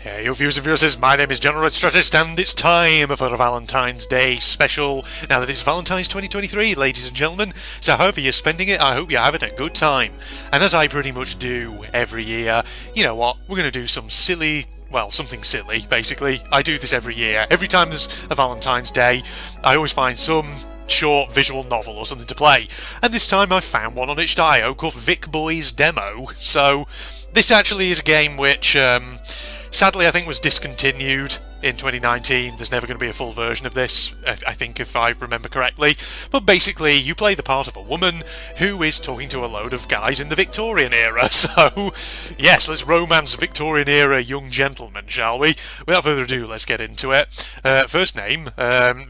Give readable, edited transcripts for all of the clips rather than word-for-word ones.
Hey, you viewers and viewers, my name is General Red Strategist, and it's time for a Valentine's Day special. Now that it's Valentine's 2023, ladies and gentlemen, so however you're spending it, I hope you're having a good time. And as I pretty much do every year, you know what, we're going to do some silly, well, something silly, basically. I do this every year. Every time there's a Valentine's Day, I always find some short visual novel or something to play. And this time I found one on itch.io called Vicboys Demo. So this actually is a game which, sadly, I think was discontinued in 2019. There's never going to be a full version of this, I think, if I remember correctly. But basically, you play the part of a woman who is talking to a load of guys in the Victorian era. So, yes, let's romance Victorian era young gentlemen, shall we? Without further ado, let's get into it. First name,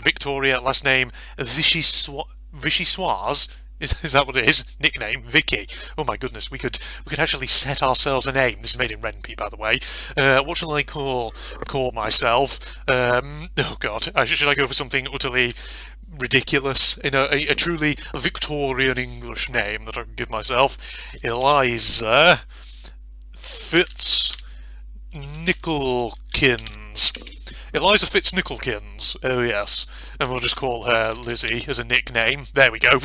Victoria. Last name, Vichyssoise. Is that what it is? Nickname, Vicky. Oh my goodness, we could actually set ourselves a name. This is made in Renpy, by the way. What shall I call myself? Oh god, should I go for something utterly ridiculous in a truly Victorian English name that I can give myself? Eliza Fitznicklekins. Eliza Fitznicklekins, oh yes, and we'll just call her Lizzie as a nickname. There we go.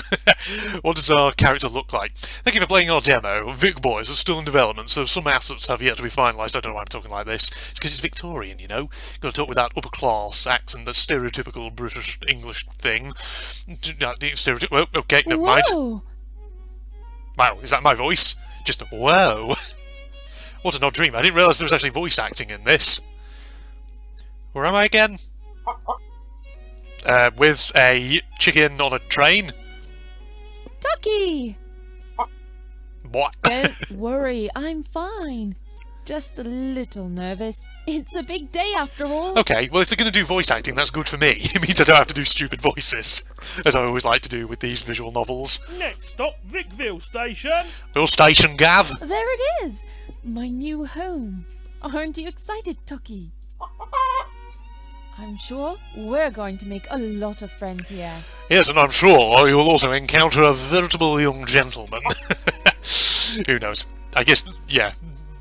What does our character look like? Thank you for playing our demo. Vicboys are still in development, so some assets have yet to be finalised. I don't know why I'm talking like this. It's because it's Victorian, you know? You've got to talk with that upper class accent, that stereotypical British English thing. Oh, okay, never mind. Wow, is that my voice? Just whoa. What an odd dream. I didn't realise there was actually voice acting in this. Where am I again? With a chicken on a train? Ducky! What? Don't worry, I'm fine. Just a little nervous. It's a big day after all. Okay, well if they're going to do voice acting, that's good for me. It means I don't have to do stupid voices, as I always like to do with these visual novels. Next stop, Vickville Station. Bill Station, Gav. There it is! My new home. Aren't you excited, Tucky? I'm sure we're going to make a lot of friends here. Yes, and I'm sure you'll also encounter a veritable young gentleman. Who knows? I guess, yeah,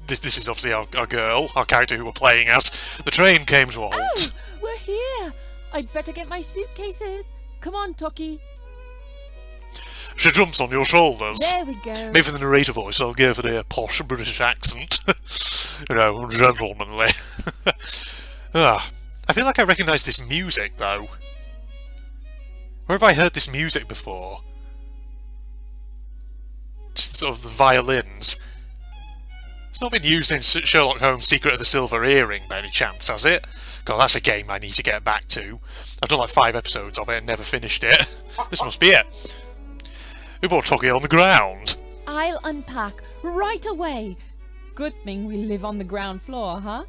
this is obviously our girl, our character who we're playing as. The train came to a halt. Oh, we're here! I'd better get my suitcases. Come on, Tucky. She jumps on your shoulders. There we go. Maybe for the narrator voice, I'll give it a posh British accent. You know, gentlemanly. I feel like I recognise this music, though. Where have I heard this music before? Just sort of the violins. It's not been used in Sherlock Holmes' Secret of the Silver Earring, by any chance, has it? God, that's a game I need to get back to. I've done like 5 episodes of it and never finished it. This must be it. We brought Toggy on the ground. I'll unpack right away. Good thing we live on the ground floor, huh?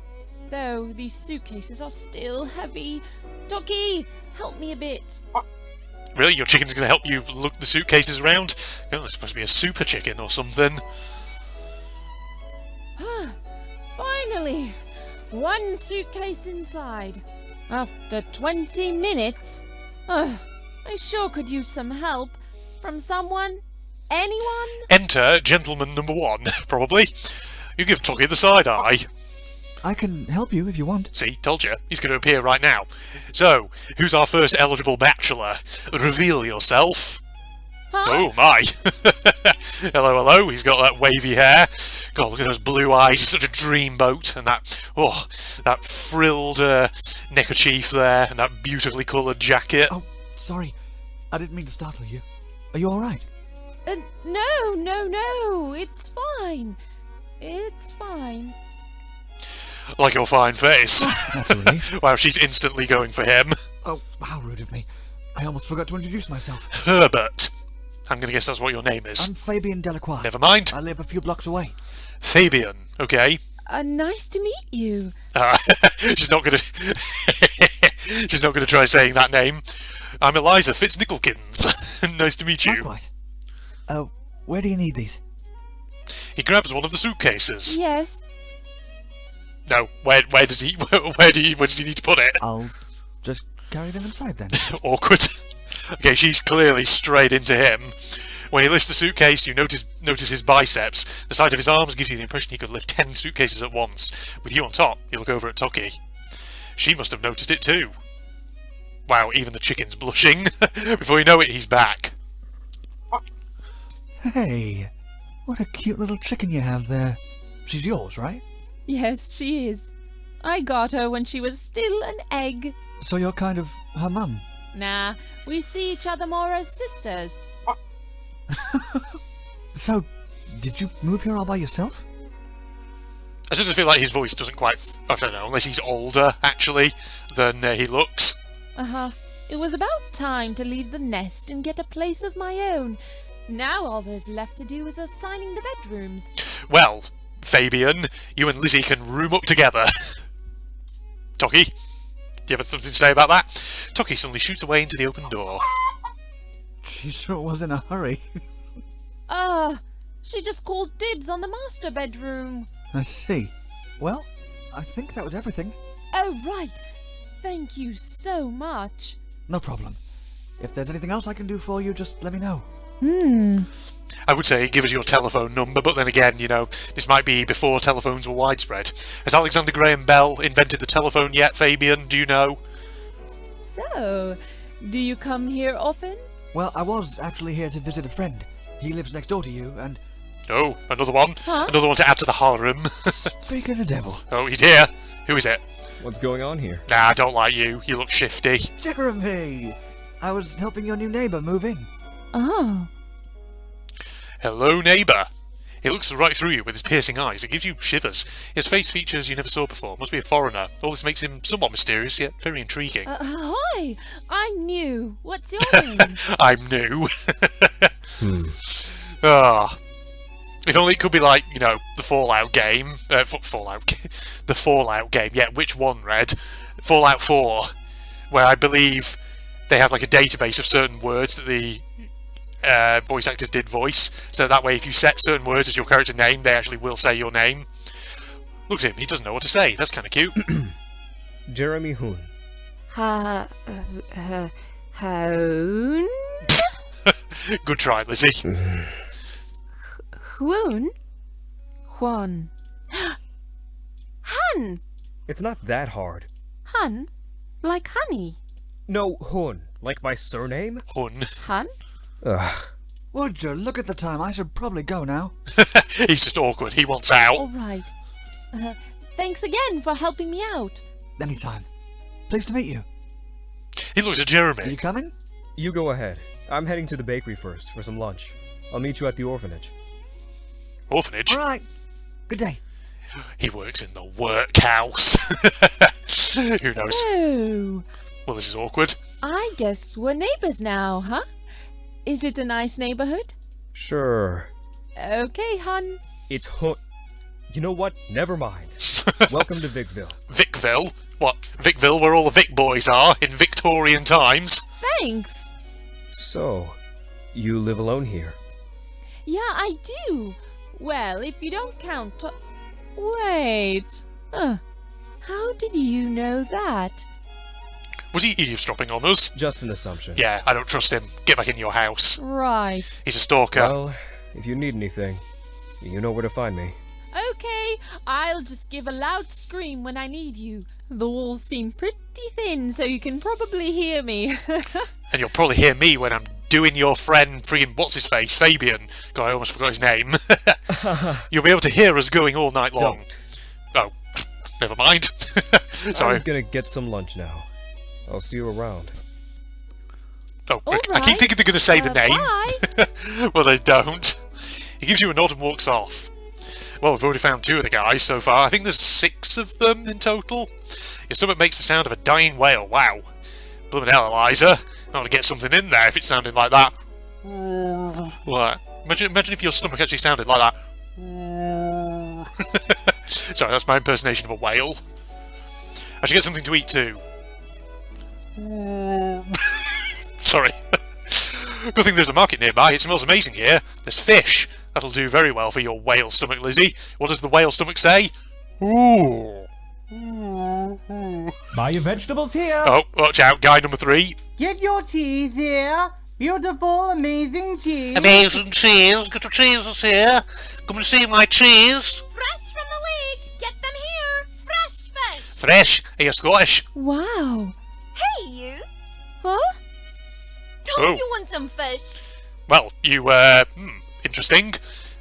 Though these suitcases are still heavy. Tucky, help me a bit. Really? Your chicken's going to help you look the suitcases around? Oh, it's supposed to be a super chicken or something. Finally! One suitcase inside. After 20 minutes. I sure could use some help. From someone? Anyone? Enter gentleman number 1, probably. You give Toggy the side eye. I can help you if you want. See, told you. He's going to appear right now. So, who's our first eligible bachelor? Reveal yourself. Huh? Oh my! Hello, hello. He's got that wavy hair. God, look at those blue eyes. He's such a dreamboat, and that frilled neckerchief there, and that beautifully coloured jacket. Oh, sorry. I didn't mean to startle you. Are you all right? No. It's fine. It's fine. Like your fine face. That's a relief. Wow, she's instantly going for him. Oh, how rude of me. I almost forgot to introduce myself. Herbert. I'm going to guess that's what your name is. I'm Fabian Delacroix. Never mind. I live a few blocks away. Fabian. Okay. Nice to meet you. She's not going to. She's not going to try saying that name. I'm Eliza Fitznicklekins. Nice to meet you. Likewise. Where do you need these? He grabs one of the suitcases. Yes. No, where does he need to put it? I'll just carry them inside then. Awkward. Okay, she's clearly strayed into him. When he lifts the suitcase, you notice his biceps. The sight of his arms gives you the impression he could lift 10 suitcases at once. With you on top, you look over at Tucky. She must have noticed it too. Wow, even the chicken's blushing. Before you know it, he's back. Hey, what a cute little chicken you have there. She's yours, right? Yes, she is. I got her when she was still an egg. So you're kind of her mum? Nah, we see each other more as sisters. So, did you move here all by yourself? I sort of feel like his voice doesn't quite... I don't know, unless he's older, actually, than he looks. Uh-huh. It was about time to leave the nest and get a place of my own. Now all there's left to do is assigning the bedrooms. Well, Fabian, you and Lizzie can room up together. Tucky, do you have something to say about that? Tucky suddenly shoots away into the open door. She sure was in a hurry. She just called dibs on the master bedroom. I see. Well, I think that was everything. Oh, right. Thank you so much. No problem. If there's anything else I can do for you, just let me know. I would say give us your telephone number, but then again, you know, this might be before telephones were widespread. Has Alexander Graham Bell invented the telephone yet, Fabian? Do you know? So, do you come here often? Well, I was actually here to visit a friend. He lives next door to you, and... Oh, another one. Huh? Another one to add to the harem. Speak of the devil. Oh, he's here. Who is it? What's going on here? Nah, I don't like you. You look shifty. Jeremy! I was helping your new neighbour move in. Oh. Hello, neighbour. He looks right through you with his piercing eyes. It gives you shivers. His face features you never saw before. Must be a foreigner. All this makes him somewhat mysterious, yet very intriguing. Hi! I'm new. What's your name? I'm new. Ah. If only it could be like, you know, the Fallout game. The Fallout game. Yeah, which one, Red? Fallout 4. Where I believe they have like a database of certain words that the voice actors did voice. So that way if you set certain words as your character name, they actually will say your name. Look at him, he doesn't know what to say. That's kind of cute. Jeremy Hoon. Hoon? Good try, Lizzie. Hoon? Juan. Han! It's not that hard. Han? Like honey. No, Hoon. Like my surname? Hun. Han? Ugh. Would you look at the time? I should probably go now. He's just awkward. He wants out. All right. Thanks again for helping me out. Anytime. Pleased to meet you. He looks at Are you Jeremy. coming? You go ahead. I'm heading to the bakery first for some lunch. I'll meet you at the orphanage. Orphanage? Alright. Good day. He works in the workhouse. Who knows? So, Well, this is awkward. I guess we're neighbors now, huh? Is it a nice neighborhood? Sure. Okay, hun. It's Hoon. You know what? Never mind. Welcome to Vicville. Vicville? What? Vicville, where all the Vicboys are in Victorian times? Thanks. So, you live alone here? Yeah, I do. Well, if you don't count... Wait. How did you know that? Was he eavesdropping on us? Just an assumption. Yeah, I don't trust him. Get back in your house. Right. He's a stalker. Well, if you need anything, you know where to find me. Okay, I'll just give a loud scream when I need you. The walls seem pretty thin, so you can probably hear me. And you'll probably hear me when I'm doing your friend friggin' what's-his-face, Fabian. God, I almost forgot his name. You'll be able to hear us going all night long. Don't. Oh, never mind. Sorry. I'm gonna get some lunch now. I'll see you around. Oh, All I keep right. thinking they're going to say the name. Bye. Well, they don't. He gives you a nod and walks off. Well, we've already found 2 of the guys so far. I think there's 6 of them in total. Your stomach makes the sound of a dying whale. Wow. Blooming hell, Eliza. I want to get something in there if it sounded like that. What? Imagine if your stomach actually sounded like that. Sorry, that's my impersonation of a whale. I should get something to eat too. Sorry. Good thing there's a market nearby. It smells amazing here. There's fish. That'll do very well for your whale stomach, Lizzie. What does the whale stomach say? Ooh. Buy your vegetables here. Oh, watch out, guy number 3. Get your teeth here. Beautiful, amazing cheese. Amazing cheese. Got the cheeses here. Come and see my cheese. Fresh from the lake. Get them here. Fresh fish. Fresh. Are you Scottish? Wow. Hey, you. Huh? Don't Oh. you want some fish? Well, you, interesting.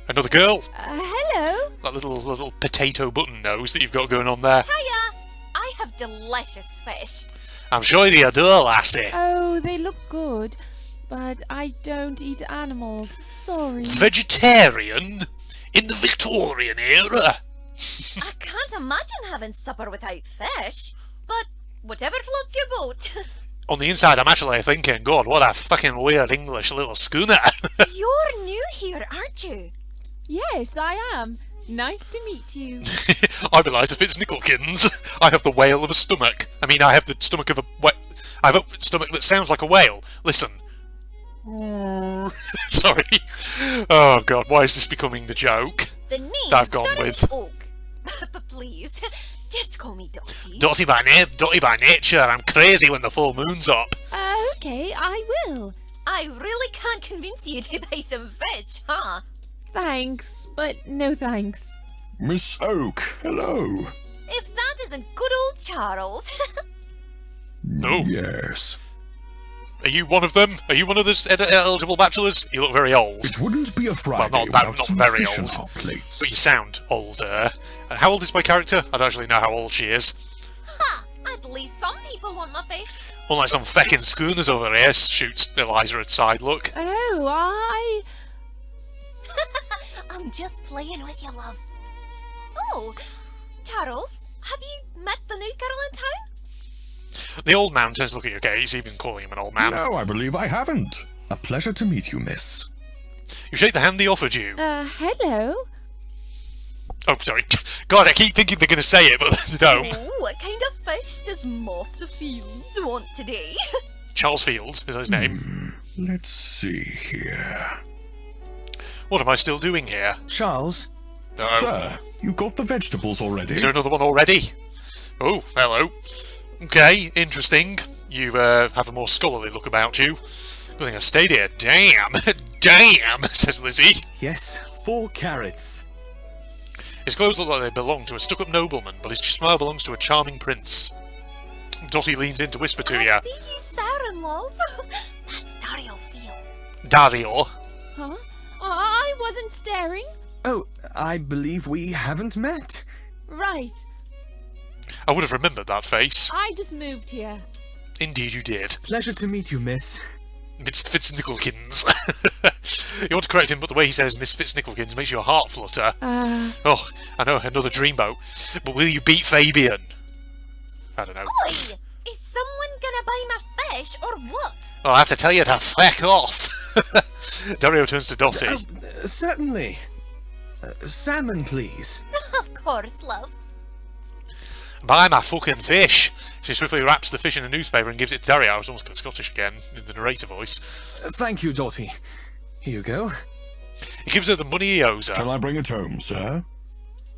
Another girl. Hello. That little potato button nose that you've got going on there. Hiya. I have delicious fish. I'm sure you do, lassie. Oh, they look good, but I don't eat animals. Sorry. Vegetarian? In the Victorian era? I can't imagine having supper without fish. But whatever floats your boat. On the inside, I'm actually thinking, God, what a fucking weird English little schooner. You're new here, aren't you? Yes, I am. Nice to meet you. I'm Eliza Fitznicklekins. I have the whale of a stomach. I mean, I have the stomach of a I have a stomach that sounds like a whale. Listen. Sorry. Oh God, why is this becoming the joke The name that I've gone starts with? Oak. But please, just call me Dottie. Dotty by name, Dotty by nature. I'm crazy when the full moon's up. Okay, I will. I really can't convince you to buy some fish, huh? Thanks, but no thanks. Miss Oak, hello. If that isn't good old Charles. No. Yes. Are you one of them? Are you one of the eligible bachelors? You look very old. It wouldn't be a Friday not that- without not some very fish on old. our plates. But you sound older. How old is my character? I don't actually know how old she is. Ha! At least some people want my fish. Unlike some feckin' schooners over here, shoots Eliza at side look. Oh, I'm just playing with you, love. Oh, Charles, have you met the new girl in town? The old man turns to look at you, okay? He's even calling him an old man. No, I believe I haven't. A pleasure to meet you, miss. You shake the hand he offered you. hello. Oh, sorry. God, I keep thinking they're going to say it, but they don't. Oh, what kind of fish does Master Fields want today? Charles Fields is his name. Let's see here. What am I still doing here? Charles? No. Sir, you got the vegetables already? Is there another one already? Oh, hello. Okay, interesting. You have a more scholarly look about you. Good thing I stayed here. Damn! Damn! Says Lizzie. Yes, 4 carrots. His clothes look like they belong to a stuck-up nobleman, but his smile belongs to a charming prince. Dotty leans in to whisper to you. I see you staring, love. That's Dario Fields. Dario. Huh? I wasn't staring. Oh, I believe we haven't met. Right. I would have remembered that face. I just moved here. Indeed you did. Pleasure to meet you, miss. Miss Fitznicklekins. You want to correct him, but the way he says Miss Fitznicklekins makes your heart flutter. Oh, I know, another dreamboat. But will you beat Fabian? I don't know. Oi! Is someone gonna buy my fish or what? I'll have to tell you to feck off. Dario turns to Dottie. Certainly. Salmon, please. Of course, love. Buy my fucking fish. She swiftly wraps the fish in a newspaper and gives it to Dario. I was almost got Scottish again, in the narrator voice. Thank you, Dottie. Here you go. He gives her the money he owes her. Shall I bring it home, sir?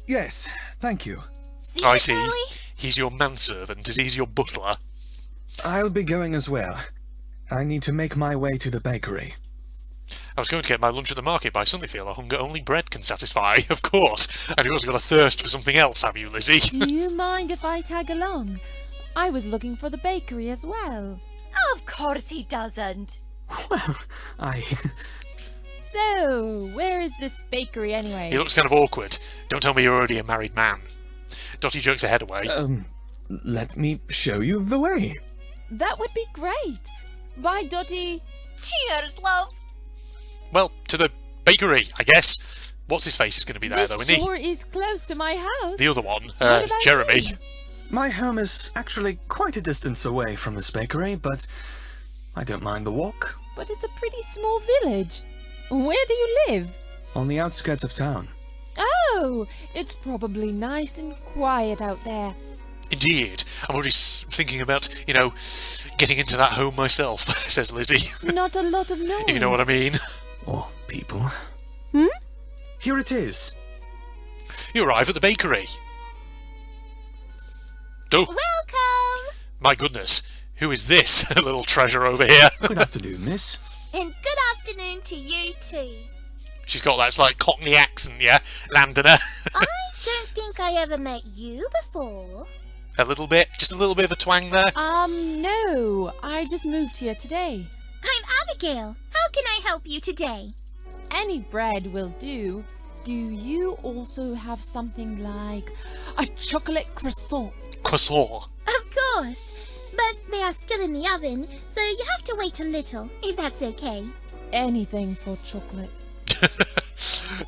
Yes, thank you. See I you, see. Charlie? He's your manservant, as he's your butler. I'll be going as well. I need to make my way to the bakery. I was going to get my lunch at the market, but I suddenly feel a hunger only bread can satisfy, of course. And you've also got a thirst for something else, have you, Lizzie? Do you mind if I tag along? I was looking for the bakery as well. Of course he doesn't. Well, So, where is this bakery anyway? He looks kind of awkward. Don't tell me you're already a married man. Dottie jerks her head away. Let me show you the way. That would be great. Bye, Dottie. Cheers, love. Well, to the bakery, I guess. What's his face is going to be there, though, This isn't he? store is close to my house. The other one, What about Jeremy. you? My home is actually quite a distance away from this bakery, but I don't mind the walk. But it's a pretty small village. Where do you live? On the outskirts of town. Oh, it's probably nice and quiet out there. Indeed. I'm already thinking about, getting into that home myself, says Lizzie. Not a lot of noise. If you know what I mean. Or people. Hmm? Here it is. You arrive at the bakery. Oh, Welcome. my goodness. Who is this little treasure over here? Good afternoon, miss. And good afternoon to you too. She's got that slight Cockney accent, yeah, landing her. I don't think I ever met you before. A little bit, just a little bit of a twang there. No. I just moved here today. I'm Abigail. How can I help you today? Any bread will do. Do you also have something like a chocolate croissant? Croissant. Of course. But they are still in the oven, so you have to wait a little, if that's okay. Anything for chocolate.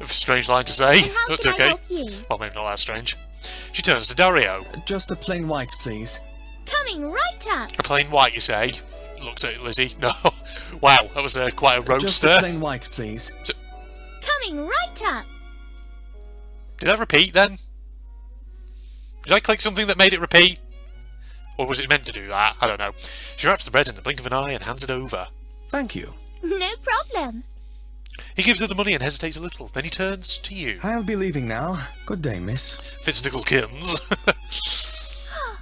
Strange line to say. And how That's can okay. I help you? Well, maybe not that strange. She turns to Dario. Just a plain white, please. Coming right up. A plain white, you say? Looks at Lizzie. No. Wow, that was quite a Just roaster. a plain white, please. Coming right up. Did that repeat then? Did I click something that made it repeat? Or was it meant to do that? I don't know. She wraps the bread in the blink of an eye and hands it over. Thank you. No problem. He gives her the money and hesitates a little. Then he turns to you. I'll be leaving now. Good day, miss. Fitznicklekins.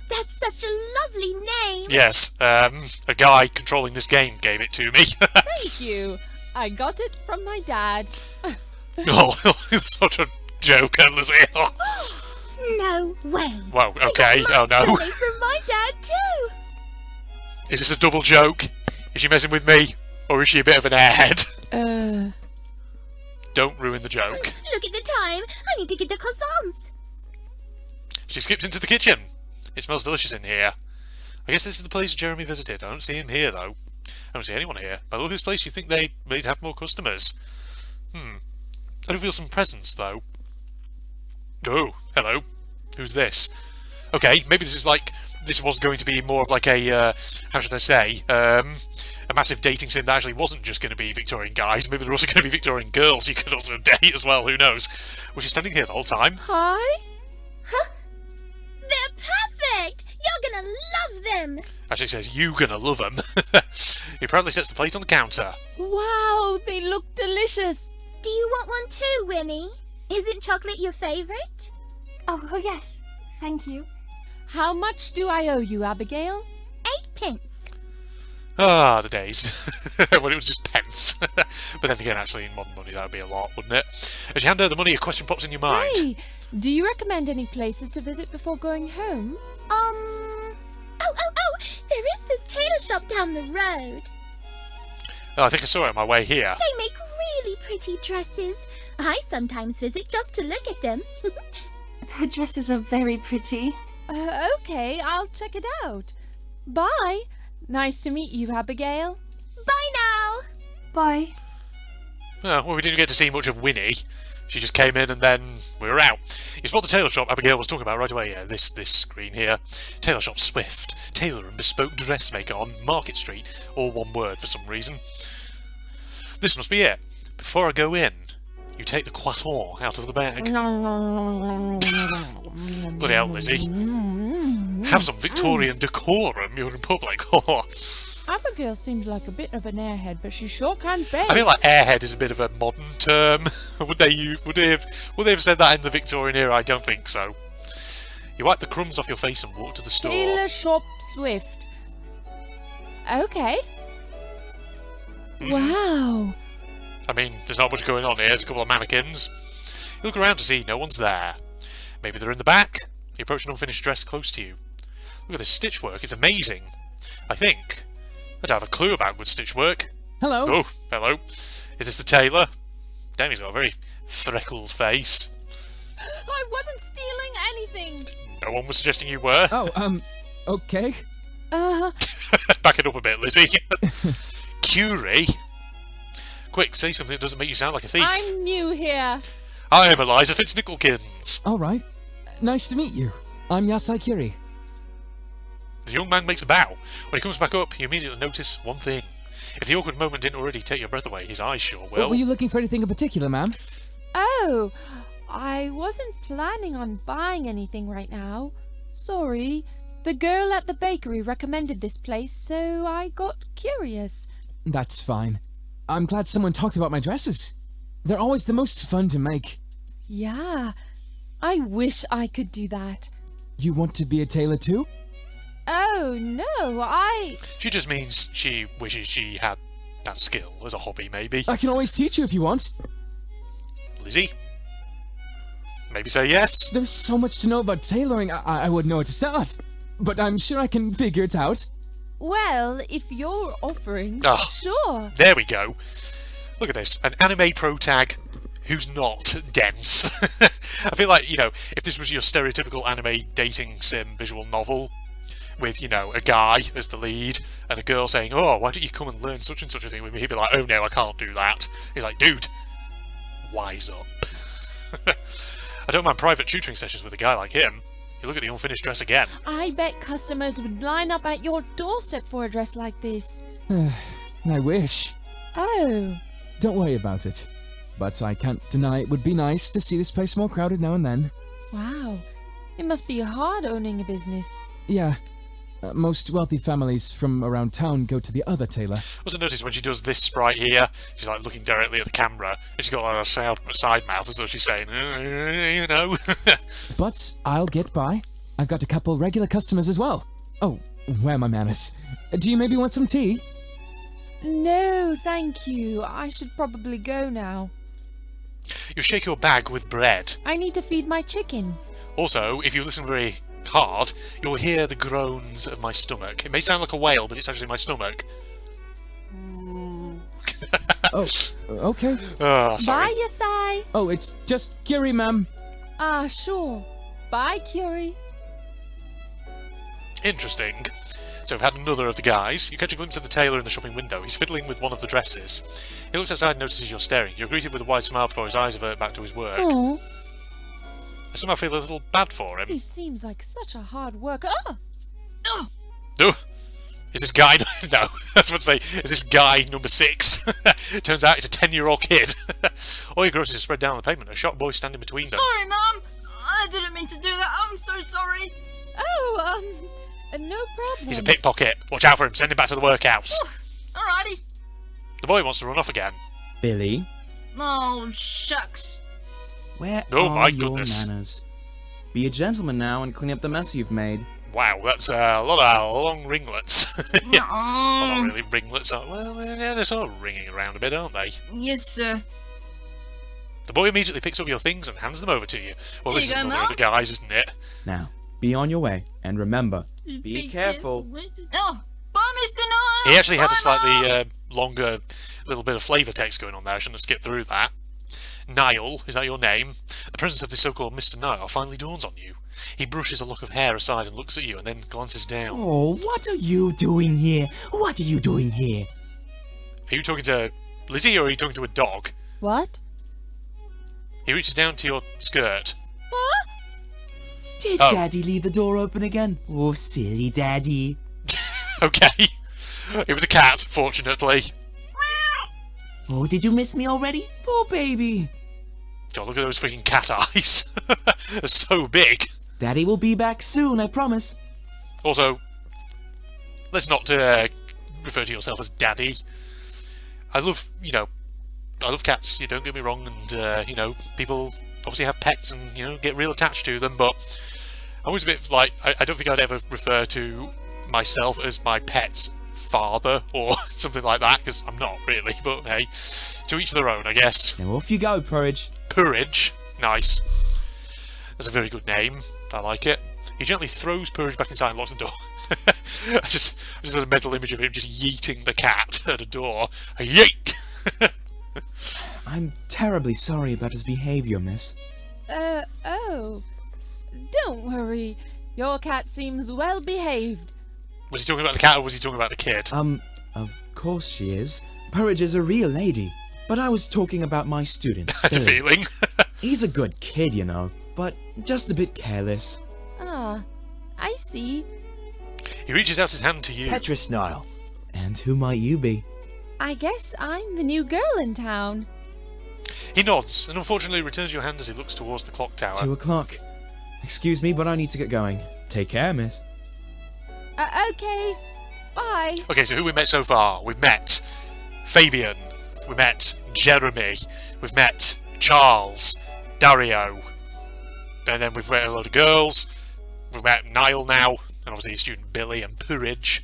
That's such a lovely name. Yes, a guy controlling this game gave it to me. Thank you. I got it from my dad. Oh, such a joker, Lizzie. No way. Well, okay. I got Oh no. mine from my dad too. Is this a double joke? Is she messing with me? Or is she a bit of an airhead? Don't ruin the joke. Look at the time. I need to get the croissants. She skips into the kitchen. It smells delicious in here. I guess this is the place Jeremy visited. I don't see him here, though. I don't see anyone here. By the look of this place, you think they'd have more customers. I do feel some presence, though. Oh, hello. Who's this? Okay, maybe this is like... This was going to be more of like a... how should I say? A massive dating sim that actually wasn't just going to be Victorian guys. Maybe they're also going to be Victorian girls you could also date as well. Who knows? Was she standing here the whole time? Hi? They're perfect. You're gonna love them. Actually says, you gonna love them. He proudly sets the plate on the counter. Wow, they look delicious. Do you want one too, Winnie? Isn't chocolate your favourite? Oh, yes. Thank you. How much do I owe you, Abigail? 8 pence. Ah, the days. When it was just pence. But then again, actually, in modern money, that would be a lot, wouldn't it? As you hand her the money, a question pops in your mind. Hey, do you recommend any places to visit before going home? Oh, there is this tailor shop down the road. Oh, I think I saw it on my way here. They make really pretty dresses. I sometimes visit just to look at them. The dresses are very pretty. Okay, I'll check it out. Bye. Nice to meet you, Abigail. Bye now. Bye. Oh, well, we didn't get to see much of Winnie. She just came in and then we were out. You spot the tailor shop Abigail was talking about right away. Yeah, this screen here. Tailor shop Swift. Tailor and bespoke dressmaker on Market Street. All one word for some reason. This must be it. Before I go in, you take the croissant out of the bag. Bloody hell, Lizzie. Have some Victorian decorum. You're in public. Abigail seems like a bit of an airhead, but she sure can bake. I feel like airhead is a bit of a modern term. Would they have said that in the Victorian era? I don't think so. You wipe the crumbs off your face and walk to the store. Tailor shop Swift. Okay. Wow. I mean, there's not much going on here. There's a couple of mannequins. You look around to see no one's there. Maybe they're in the back. You approach an unfinished dress close to you. Look at this stitch work. It's amazing. I think. I don't have a clue about good stitch work. Hello. Oh, hello. Is this the tailor? Damn, he's got a very freckled face. I wasn't stealing anything. No one was suggesting you were. Oh, okay. Back it up a bit, Lizzie. Curie? Quick, say something that doesn't make you sound like a thief. I'm new here. I am Eliza Fitznicklekins. All right. Nice to meet you. I'm Yasai Curie. The young man makes a bow. When he comes back up, you immediately notice one thing. If the awkward moment didn't already take your breath away, his eyes sure will. Were you looking for anything in particular, ma'am? Oh, I wasn't planning on buying anything right now. Sorry. The girl at the bakery recommended this place, so I got curious. That's fine. I'm glad someone talked about my dresses. They're always the most fun to make. Yeah, I wish I could do that. You want to be a tailor too? Oh, no, She just means she wishes she had that skill as a hobby, maybe. I can always teach you if you want. Lizzie? Maybe say yes? There's so much to know about tailoring, I wouldn't know where to start. But I'm sure I can figure it out. Well, if you're offering, Ah. sure. There we go. Look at this. An anime pro tag who's not dense. I feel like, if this was your stereotypical anime dating sim visual novel with, a guy as the lead and a girl saying, oh, why don't you come and learn such and such a thing with me? He'd be like, oh no, I can't do that. He's like, dude, wise up. I don't mind private tutoring sessions with a guy like him. You look at the unfinished dress again. I bet customers would line up at your doorstep for a dress like this. I wish. Oh. Don't worry about it. But I can't deny it would be nice to see this place more crowded now and then. Wow. It must be hard owning a business. Yeah. Most wealthy families from around town go to the other tailor. Also notice when she does this sprite here, she's like looking directly at the camera, and she's got like a side mouth as though she's saying, But I'll get by. I've got a couple regular customers as well. Oh, where are my manners? Do you maybe want some tea? No, thank you. I should probably go now. You shake your bag with bread. I need to feed my chicken. Also, if you listen very hard, you'll hear the groans of my stomach. It may sound like a whale, but it's actually my stomach. Oh, okay. Oh, sorry. Bye, Yasai. Oh, it's just Curie, ma'am. Ah, sure. Bye, Curie. Interesting. So we've had another of the guys. You catch a glimpse of the tailor in the shopping window. He's fiddling with one of the dresses. He looks outside and notices you're staring. You're greeted with a wide smile before his eyes revert back to his work. Oh, I somehow feel a little bad for him. he seems like such a hard worker. Oh! Oh! Oh, is this guy... No, I was about to say, is this guy number 6? Turns out it's a 10-year-old kid. All your groceries are spread down on the pavement. A shop boy standing between them. Sorry, Mum. I didn't mean to do that. I'm so sorry. Oh, no problem. He's a pickpocket. Watch out for him. Send him back to the workhouse. Alrighty. The boy wants to run off again. Billy, Oh, shucks. where Oh are my your goodness. manners? Be a gentleman now and clean up the mess you've made. Wow, that's a lot of long ringlets. Yeah. Well, Nuh-uh. not really ringlets. Well, yeah, they're sort of ringing around a bit, aren't they? Yes, sir. The boy immediately picks up your things and hands them over to you. Well, Here this you is go, another Mum. of the guys, isn't it? Now, be on your way, and remember, be careful. Oh, bye, Mr. Niall. He actually had Bye, a slightly Mum. longer little bit of flavour text going on there. I shouldn't have skipped through that. Niall, is that your name? The presence of this so-called Mr. Niall finally dawns on you. He brushes a lock of hair aside and looks at you and then glances down. Oh, what are you doing here? What are you doing here? Are you talking to Lizzie or are you talking to a dog? What? He reaches down to your skirt. What? Did Oh. Daddy leave the door open again? Oh, silly Daddy. Okay. It was a cat, fortunately. Oh, did you miss me already? Poor baby. God, look at those freaking cat eyes. They're so big. Daddy will be back soon, I promise. Also, let's not refer to yourself as daddy. I love cats, you don't get me wrong, and, people obviously have pets and, get real attached to them, but I'm always a bit like, I don't think I'd ever refer to myself as my pet's father or something like that, because I'm not really, but hey, to each their own, I guess. Now off you go, Porridge. Porridge, nice. That's a very good name, I like it. He gently throws Porridge back inside and locks the door. I just had a mental image of him just yeeting the cat at a door. A yeet! I'm terribly sorry about his behavior, miss. Oh. Don't worry. Your cat seems well behaved. Was he talking about the cat or was he talking about the kid? Of course she is. Porridge is a real lady. But I was talking about my student, I had a Billy. feeling. He's a good kid, but just a bit careless. Ah, I see. He reaches out his hand to you. Petrus Niall. And who might you be? I guess I'm the new girl in town. He nods and unfortunately returns your hand as he looks towards the clock tower. 2 o'clock. Excuse me, but I need to get going. Take care, miss. Okay. Bye. Okay, so who we met so far? We've met Fabian. We met Jeremy. We've met Charles. Dario. And then we've met a load of girls. We've met Niall now. And obviously his student Billy and Porridge.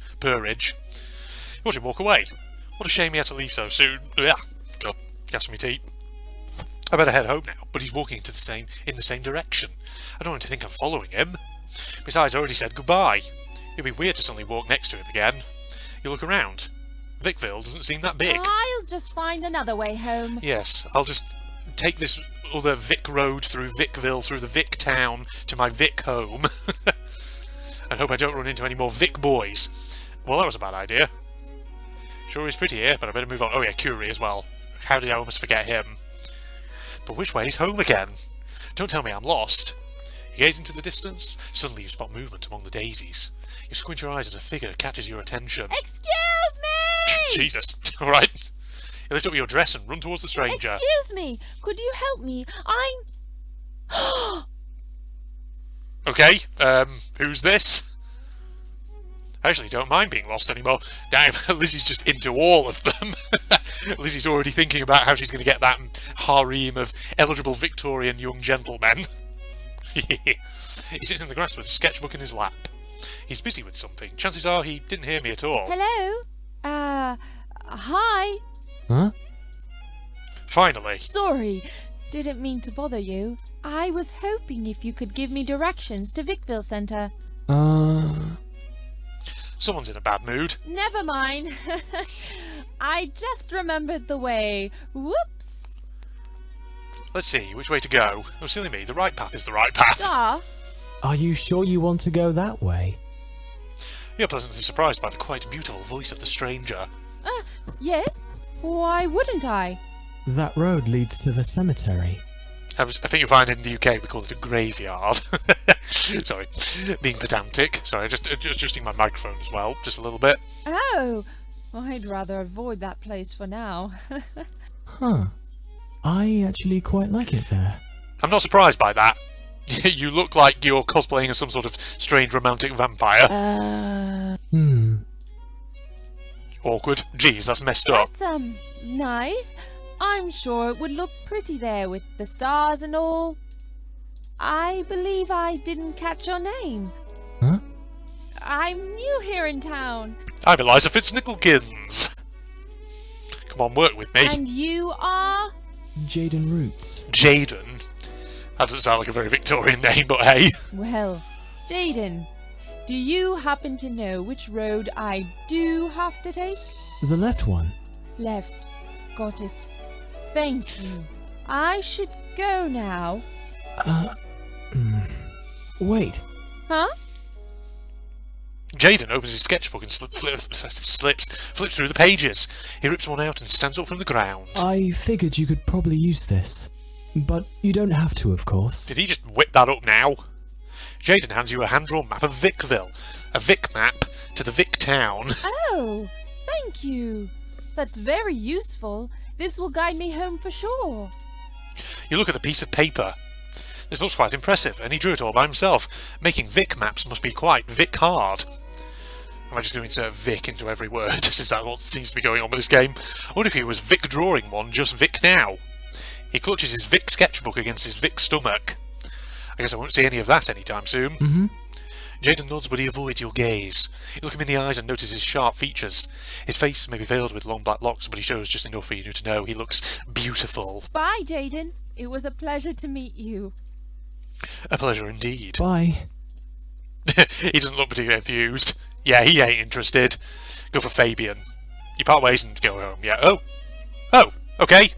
Watch him walk away. What a shame he had to leave so soon. Ugh. God, gas me teeth. I better head home now, but he's walking in the same direction. I don't want to think I'm following him. Besides, I already said goodbye. It'd be weird to suddenly walk next to him again. You look around. Vicville doesn't seem that big. I'll just find another way home. Yes, I'll just take this other Vic road through Vicville, through the Vic town, to my Vic home. And hope I don't run into any more Vicboys. Well, that was a bad idea. Sure is pretty here, but I better move on. Oh yeah, Curie as well. How did I almost forget him? But which way is home again? Don't tell me I'm lost. You gaze into the distance. Suddenly you spot movement among the daisies. You squint your eyes as a figure catches your attention. Excuse me! Jesus, alright. You lift up your dress and run towards the stranger. Excuse me, could you help me? I'm... Okay, who's this? I actually don't mind being lost anymore. Damn, Lizzie's just into all of them. Lizzie's already thinking about how she's going to get that harem of eligible Victorian young gentlemen. He sits in the grass with a sketchbook in his lap. He's busy with something. Chances are he didn't hear me at all. Hello? Hi? Huh? Finally. Sorry, didn't mean to bother you. I was hoping if you could give me directions to Vicville Centre. Someone's in a bad mood. Never mind. I just remembered the way. Whoops. Let's see, which way to go? Oh, silly me, the right path is the right path. Ah. Are you sure you want to go that way? You're pleasantly surprised by the quite beautiful voice of the stranger. Yes? Why wouldn't I? That road leads to the cemetery. I think you'll find in the UK we call it a graveyard. Sorry, being pedantic. Sorry, just adjusting my microphone as well, just a little bit. Oh, I'd rather avoid that place for now. Huh. I actually quite like it there. I'm not surprised by that. You look like you're cosplaying as some sort of strange romantic vampire. Awkward. Jeez, that's messed up. That's, nice. I'm sure it would look pretty there with the stars and all. I believe I didn't catch your name. Huh? I'm new here in town. I'm Eliza Fitznicklekins. Come on, work with me. And you are? Jaden Roots. Jaden? That doesn't sound like a very Victorian name, but hey. Well, Jaden, do you happen to know which road I do have to take? The left one. Left. Got it. Thank you. I should go now. Wait. Huh? Jaden opens his sketchbook and flips through the pages. He rips one out and stands up from the ground. I figured you could probably use this. But you don't have to, of course. Did he just whip that up now? Jaden hands you a hand-drawn map of Vicville. A Vic map to the Vic town. Oh, thank you. That's very useful. This will guide me home for sure. You look at the piece of paper. This looks quite impressive, and he drew it all by himself. Making Vic maps must be quite Vic hard. Am I just going to insert Vic into every word, since that's what seems to be going on with this game? What if he was Vic drawing one, just Vic now? He clutches his Vic sketchbook against his Vic stomach. I guess I won't see any of that anytime soon. Jaden nods, but he avoids your gaze. You look him in the eyes and notice his sharp features. His face may be veiled with long black locks, but he shows just enough for you to know he looks beautiful. Bye, Jaden. It was a pleasure to meet you. A pleasure indeed. Bye. He doesn't look particularly enthused. Yeah, he ain't interested. Go for Fabian. You part ways and go home, yeah. Oh, okay.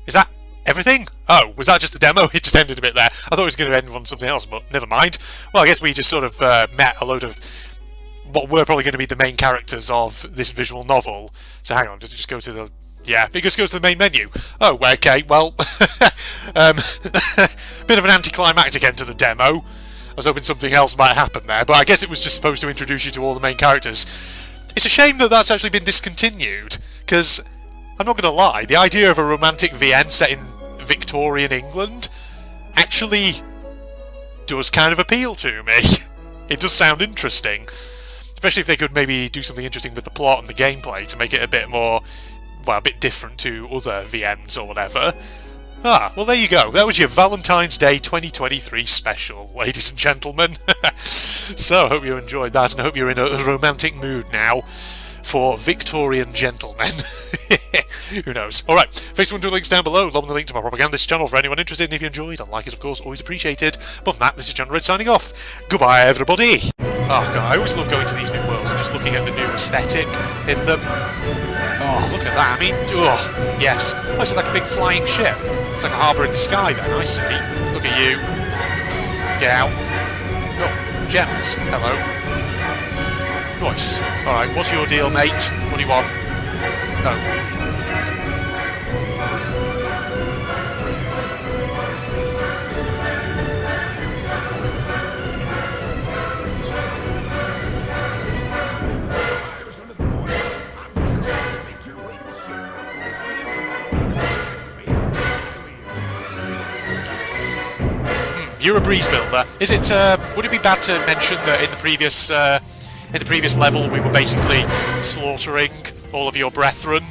Is that everything? Oh, was that just a demo? It just ended a bit there. I thought it was going to end on something else, but never mind. Well, I guess we just sort of met a load of what were probably going to be the main characters of this visual novel. So hang on, does it just go to the... Yeah, it just goes to the main menu. Oh, okay, well... bit of an anticlimactic end to the demo. I was hoping something else might happen there, but I guess it was just supposed to introduce you to all the main characters. It's a shame that that's actually been discontinued, because... I'm not going to lie, the idea of a romantic VN set in Victorian England actually does kind of appeal to me. It does sound interesting. Especially if they could maybe do something interesting with the plot and the gameplay to make it a bit more, well, a bit different to other VNs or whatever. Ah, well there you go. That was your Valentine's Day 2023 special, ladies and gentlemen. So, I hope you enjoyed that and I hope you're in a romantic mood now. for Victorian gentlemen. Who knows? Alright, Facebook and links down below, along with the link to my propagandist channel for anyone interested, and if you enjoyed, a like is of course always appreciated. But from that, this is John Red signing off. Goodbye everybody! Oh god, I always love going to these new worlds and just looking at the new aesthetic in them. Oh, look at that, I mean, oh, yes. Oh, it's like a big flying ship. It's like a harbour in the sky then, I see. Look at you. Get out. Oh, gems. Hello. Nice. Alright, what's your deal, mate? What do you want? Oh. You're a breeze builder. Is it? Would it be bad to mention that in the previous level we were basically slaughtering all of your brethren?